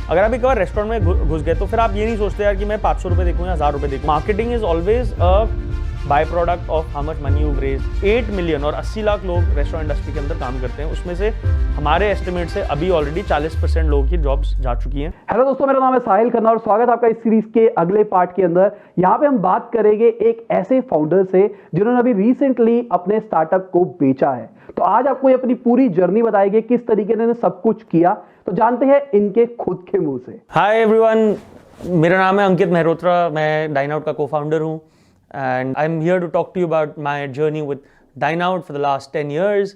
अगर आप एक बार रेस्टोरेंट में घुस गए तो फिर आप ये नहीं सोचते यार कि मैं 500 रुपये देखूँ या 1000 रुपये देखूँ। Marketing is always a by product of how much money you raise. 8 million और 80 लाख लोग रेस्टोरेंट इंडस्ट्री के अंदर काम करते हैं, उसमें से हमारे एस्टिमेट से अभी ऑलरेडी 40% लोगों की जॉब्स जा चुकी हैं। हेलो दोस्तों, मेरा नाम है साहिल खन्ना और स्वागत है आपका इस सीरीज के अगले पार्ट के अंदर। यहाँ पे हम बात करेंगे एक ऐसे फाउंडर से जिन्होंने अभी रिसेंटली अपने स्टार्टअप को बेचा है। तो आज आपको ये अपनी पूरी जर्नी बताएंगे, किस तरीके से सब कुछ किया। तो जानते हैं इनके खुद के मुंह से। हाय एवरीवन, मेरा नाम है अंकित मेहरोत्रा, मैं डाइनआउट का को-फाउंडर हूँ and I'm here to talk to you about my journey with DineOut for the last 10 years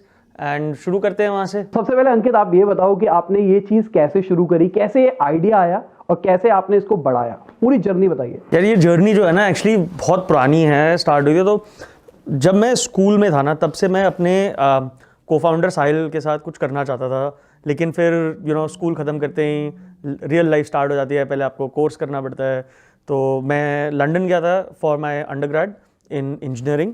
and शुरू करते हैं वहाँ से। सबसे पहले अंकित, आप ये बताओ कि आपने ये चीज़ कैसे शुरू करी, कैसे ये आइडिया आया और कैसे आपने इसको बढ़ाया, पूरी जर्नी बताइए। यार ये जर्नी जो है ना एक्चुअली बहुत पुरानी है, स्टार्ट हुई है तो जब मैं स्कूल में था ना तब से मैं अपने को-फाउंडर साहिल के साथ कुछ करना चाहता था, लेकिन फिर स्कूल ख़त्म करते ही रियल लाइफ स्टार्ट हो जाती है, पहले आपको कोर्स करना पड़ता है। तो मैं लंदन गया था for my undergrad in engineering.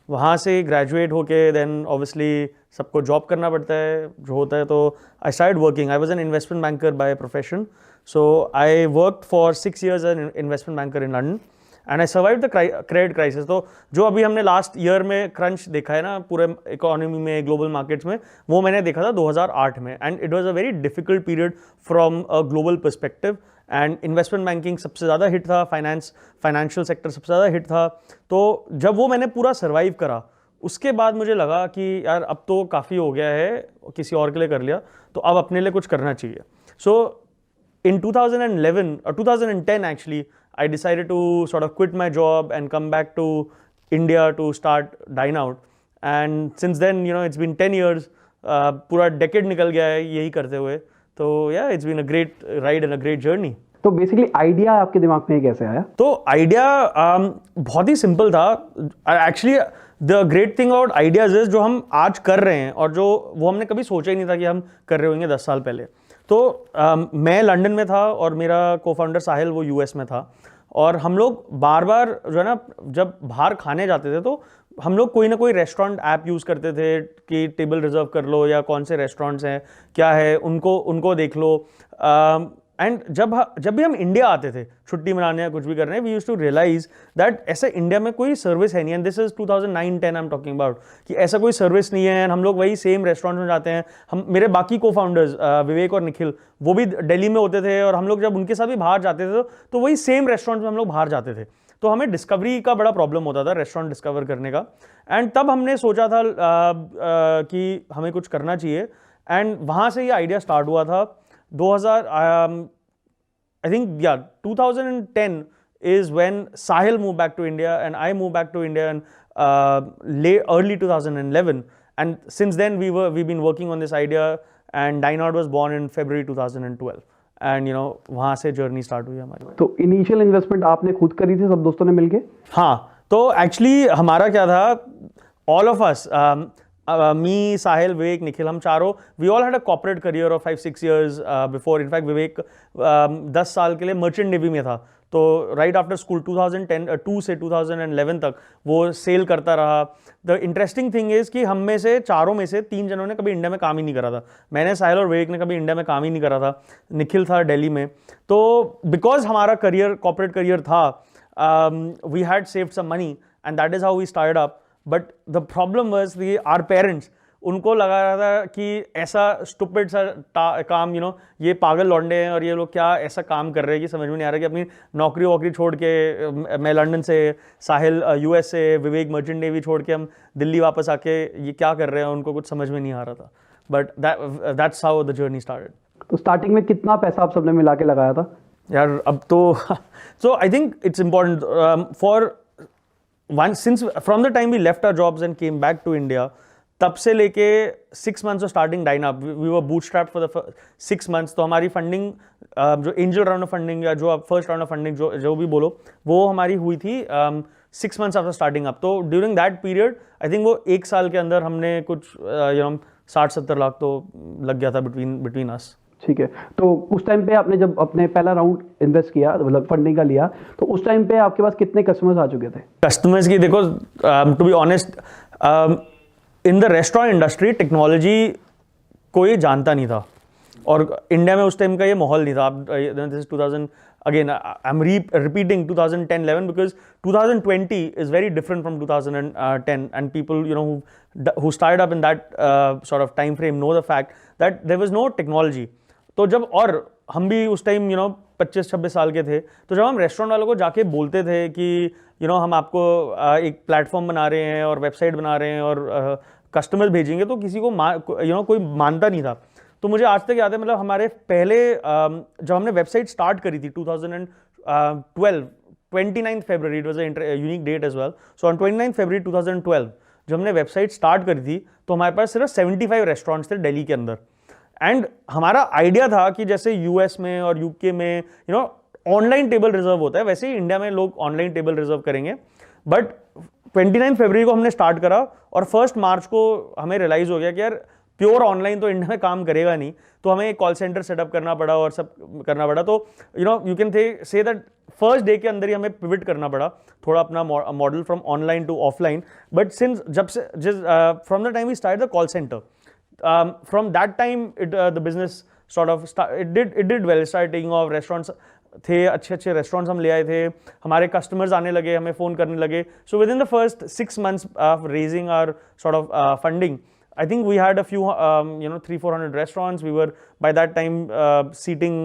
वहाँ से ग्रेजुएट होके देन ऑब्वियसली सबको जॉब करना पड़ता है जो होता है, तो I start working. I was an investment banker by profession, so I worked for 6 years an investment banker in London and I survive the credit crisis. तो जो अभी हमने लास्ट ईयर में क्रंच देखा है ना पूरे इकोनॉमी में, ग्लोबल मार्केट्स में, वो मैंने देखा था 2008 में and it was a very difficult period from a global perspective and investment banking सबसे ज़्यादा हिट था, फाइनेंशियल सेक्टर सबसे ज़्यादा हिट था। तो जब वो मैंने पूरा सर्वाइव करा उसके बाद मुझे लगा कि यार अब तो काफ़ी हो गया है, किसी और के लिए कर लिया तो अब अपने लिए कुछ करना चाहिए। सो in 2011 or 2010 actually I decided to sort of quit my job and come back to India to start DineOut and since then it's been 10 years, पूरा decade निकल गया है यही करते हुए। तो yeah, it's been a great ride and a great journey। तो basically idea आपके दिमाग में कैसे आया? तो आइडिया बहुत ही सिंपल था actually. The great thing about ideas is जो हम आज कर रहे हैं और जो वो हमने कभी सोचा ही नहीं था कि हम कर रहे होंगे 10 साल पहले। तो मैं लंदन में था और मेरा को-फाउंडर साहिल वो यूएस में था और हम लोग बार बार जो है ना जब बाहर खाने जाते थे तो हम लोग कोई ना कोई रेस्टोरेंट ऐप यूज़ करते थे कि टेबल रिजर्व कर लो या कौन से रेस्टोरेंट्स हैं क्या है उनको देख लो। एंड जब भी हम इंडिया आते थे छुट्टी मनाने या कुछ भी करने, we use to realise that ऐसे इंडिया में कोई सर्विस है नहीं। And this is 2009-10 I am talking about कि ऐसा कोई सर्विस नहीं है। हम लोग वही सेम रेस्टोरेंट में जाते हैं। हम मेरे बाकी को फाउंडर्स विवेक और निखिल वो भी दिल्ली में होते थे और हम लोग जब उनके साथ भी बाहर जाते थे तो वही सेम रेस्टोरेंट में हम लोग बाहर जाते थे। तो हमें डिस्कवरी का बड़ा प्रॉब्लम होता था, रेस्टोरेंट डिस्कवर करने का। एंड तब हमने सोचा था कि हमें कुछ करना चाहिए एंड वहाँ से ये आइडिया स्टार्ट हुआ था। 2010 is when Sahil moved back to India and I moved back to India in early 2011 and since then we've been working on this idea and DineOut was born in February 2012 and वहाँ से journey start हुई हमारी। तो initial investment आपने खुद करी थी सब दोस्तों ने मिलके? हाँ, तो एक्चुअली हमारा क्या था, all of us me, Sahil, Vivek, Nikhil, हम चारों we all had a corporate career of 5-6 years before. In fact, Vivek 10 साल के लिए मर्चेंट नेवी में था। तो राइट आफ्टर स्कूल 2002 से 2011 तक वो सेल करता रहा। द इंटरेस्टिंग थिंग इज़ कि हम में से चारों में से 3 जनों ने कभी इंडिया में काम ही नहीं करा था। मैंने, साहिल और विवेक ने कभी इंडिया में काम ही नहीं करा था। निखिल था दिल्ली में। तो बिकॉज हमारा करियर कॉर्पोरेट करियर था, we had saved some money and that is how we started up. But the problem was कि आवर पेरेंट्स, उनको लगा रहा था कि ऐसा स्टूपिड सा काम ये पागल लौंडे हैं और ये लोग क्या ऐसा काम कर रहे हैं कि समझ में नहीं आ रहा कि अपनी नौकरी वोकरी छोड़ के, मैं लंदन से, साहिल यूएस से, विवेक मर्चेंट नेवी छोड़ के हम दिल्ली वापस आके ये क्या कर रहे हैं, उनको कुछ समझ में नहीं आ रहा था। But that's how the journey started. तो स्टार्टिंग में कितना पैसा आप सबने मिला के लगाया था? यार अब तो so I think it's important for since from the time we left our jobs and came back to India, तब से लेके 6 months of starting DineUp, we were bootstrapped for the 6 months। तो हमारी फंडिंग जो एंजल राउंड ऑफ फंडिंग या जो आप first round of funding जो भी बोलो वो हमारी हुई थी 6 months आफ्टर स्टार्टिंग अप। तो during that period I think वो 1 साल के अंदर हमने कुछ 60-70 लाख तो लग गया था बिटवीन अस। ठीक है, तो उस टाइम पे आपने जब अपने पहला राउंड इन्वेस्ट किया, मतलब फंडिंग का लिया, तो उस टाइम पे आपके पास कितने कस्टमर्स आ चुके थे? कस्टमर्स की देखो, to be honest, in the restaurant industry technology कोई जानता नहीं था और इंडिया में उस टाइम का ये माहौल नहीं था। आप this is 2000 again I'm repeating 2010-11 because 2020 is very different from 2010, and people who started up in that sort of time frame know the fact that there was no technology. तो जब और हम भी उस टाइम 25-26 साल के थे, तो जब हम रेस्टोरेंट वालों को जाके बोलते थे कि हम आपको एक प्लेटफॉर्म बना रहे हैं और वेबसाइट बना रहे हैं और कस्टमर्स भेजेंगे, तो किसी को कोई मानता नहीं था। तो मुझे आज तक याद है, मतलब हमारे पहले जब हमने वेबसाइट स्टार्ट करी थी 2012 29 फरवरी, it was a unique date as well. So on 29 फरवरी 2012 जब हमने वेबसाइट स्टार्ट करी थी, तो हमारे पास सिर्फ 75 रेस्टोरेंट्स थे दिल्ली के अंदर। एंड हमारा आइडिया था कि जैसे यूएस में और यूके में ऑनलाइन टेबल रिजर्व होता है, वैसे ही इंडिया में लोग ऑनलाइन टेबल रिजर्व करेंगे। बट 29 फरवरी को हमने स्टार्ट करा और 1 मार्च को हमें रियलाइज हो गया कि यार प्योर ऑनलाइन तो इंडिया में काम करेगा नहीं, तो हमें एक कॉल सेंटर सेटअप करना पड़ा और सब करना पड़ा। तो you can say that first day के अंदर ही हमें पिवट करना पड़ा थोड़ा अपना model from online to offline. But since जब से from the time we start the call centre, from that time the business sort of it did well, start taking off. Restaurants थे, अच्छे रेस्टोरेंट्स हम ले आए थे, हमारे कस्टमर्स आने लगे, हमें फ़ोन करने लगे। So within the first 6 months of raising our sort of funding, I think we had a few 300-400 restaurants. We were by that time seating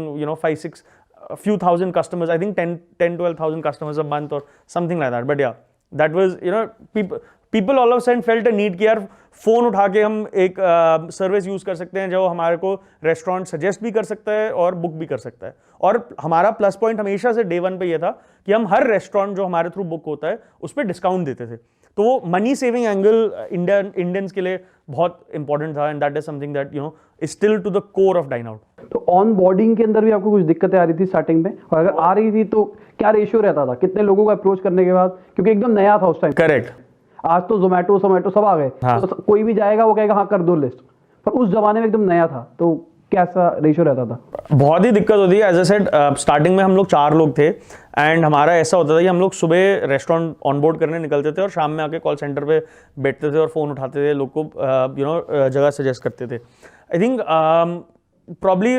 5-6 a few thousand customers. I think 10-12,000 customers a month or something like that. But yeah, that was people all of a sudden felt a need कि यार phone उठा के हम एक service use कर सकते हैं जो हमारे को रेस्टोरेंट सजेस्ट भी कर सकता है और बुक भी कर सकता है। और हमारा प्लस पॉइंट हमेशा से डे 1 पे ये था कि हम हर रेस्टोरेंट जो हमारे थ्रू बुक होता है उस पर डिस्काउंट देते थे। तो वो मनी सेविंग एंगल इंडियंस के लिए बहुत इंपॉर्टेंट था, and that is something that is still to the core of Dineout. तो ऑन बोर्डिंग के अंदर भी आपको कुछ दिक्कतें आ रही थी स्टार्टिंग में, और अगर आ रही थी तो क्या रेशियो रहता था, कितने लोगों को अप्रोच करने के बाद, क्योंकि एकदम नया था उस टाइम। करेक्ट। आज तो जोमेटो सब आ गए। हाँ। तो कोई भी जाएगा वो कहेगा हाँ कर दो लिस्ट, पर उस जमाने में एकदम नया था, तो कैसा रेशियो रहता था? बहुत ही दिक्कत होती है। एज आई सेड, स्टार्टिंग में हम लोग 4 लोग थे, एंड हमारा ऐसा होता था कि हम लोग सुबह रेस्टोरेंट ऑनबोर्ड करने निकलते थे और शाम में आके कॉल सेंटर पे बैठते थे और फ़ोन उठाते थे, लोग को जगह सजेस्ट करते थे। I think probably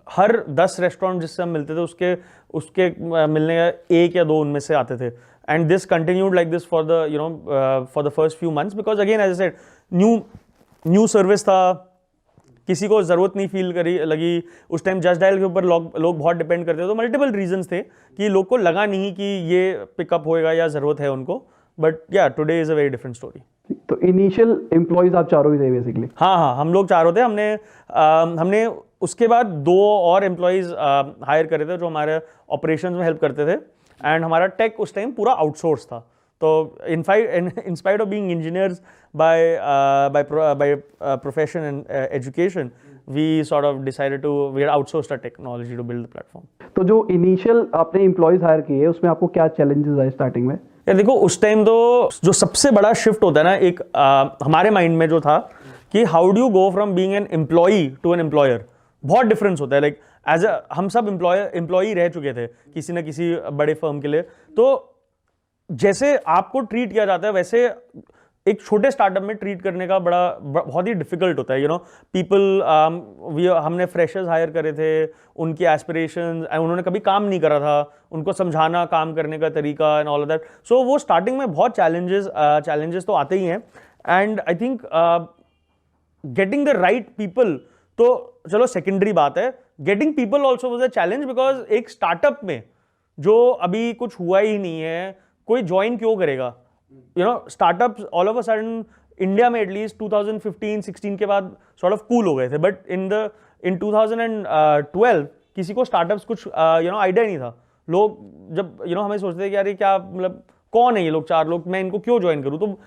her 10 restaurant जिससे हम मिलते थे उसके मिलने का 1 या 2 उनमें से आते थे। And this continued like this for the first few months, because again as I said new service था, किसी को ज़रूरत नहीं फील करी लगी। उस टाइम जस्ट डायल के ऊपर लोग बहुत डिपेंड करते थे, तो मल्टीपल रीजंस थे कि लोग को लगा नहीं कि ये पिकअप होएगा या ज़रूरत है उनको। बट या today is a very different story. तो इनिशियल एम्प्लॉइज आप चारों ही थे बेसिकली? हाँ, हम लोग चारों थे। हमने उसके बाद 2 और एम्प्लॉइज हायर करे थे जो हमारे ऑपरेशंस में हेल्प करते थे, एंड हमारा टेक उस टाइम पूरा आउटसोर्स था। तो in spite of being engineers by profession and education, we sort of decided we had outsourced our technology to build the platform. तो जो इनिशियल आपने एम्प्लॉइज हायर किए उसमें आपको क्या चैलेंजेस आए स्टार्टिंग में? यार देखो, उस टाइम तो जो सबसे बड़ा शिफ्ट होता है ना, एक हमारे माइंड में जो था कि how do you go from being an employee to an employer, बहुत डिफरेंस होता है। लाइक हम सब एम्प्लॉई रह चुके थे किसी न किसी बड़े फर्म के लिए, तो जैसे आपको ट्रीट किया जाता है वैसे एक छोटे स्टार्टअप में ट्रीट करने का बहुत ही डिफिकल्ट होता है। पीपल हमने फ्रेशर्स हायर करे थे, उनकी एस्पिरेशंस, उन्होंने कभी काम नहीं करा था, उनको समझाना काम करने का तरीका एंड ऑल ऑफ दैट। सो वो स्टार्टिंग में बहुत चैलेंजेस तो आते ही हैं। And I think getting the right people तो चलो सेकेंडरी बात है, getting people also was a challenge, because एक स्टार्टअप में जो अभी कुछ हुआ ही नहीं है, कोई ज्वाइन क्यों करेगा? Startup all of a sudden India में एटलीस्ट 2015-16 के बाद सॉर्ट ऑफ कूल हो गए थे, बट इन 2012 किसी को स्टार्टअप्स कुछ आइडिया नहीं था। लोग जब हमें सोचते थे कि यार ये क्या, मतलब कौन है ये लोग, 4 लोग, मैं इनको क्यों ज्वाइन करूं? तो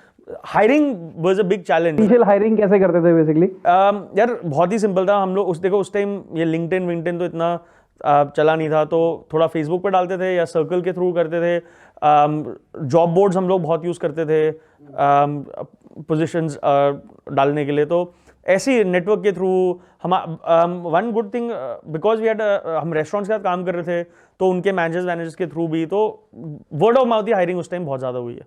hiring was a big challenge. Initial hiring कैसे करते थे बेसिकली? यार बहुत ही सिंपल था। हम लोग उस टाइम ये लिंक्डइन तो इतना चला नहीं था, तो थोड़ा फेसबुक पे डालते थे या सर्कल के थ्रू करते थे। जॉब बोर्ड्स हम लोग बहुत यूज़ करते थे पोजीशंस डालने के लिए। तो ऐसी नेटवर्क के थ्रू हम वन गुड थिंग, बिकॉज हम रेस्टोरेंट्स के साथ काम कर रहे थे, तो उनके मैनेजर्स के थ्रू भी, तो word of mouth he hiring उस टाइम बहुत ज़्यादा हुई है।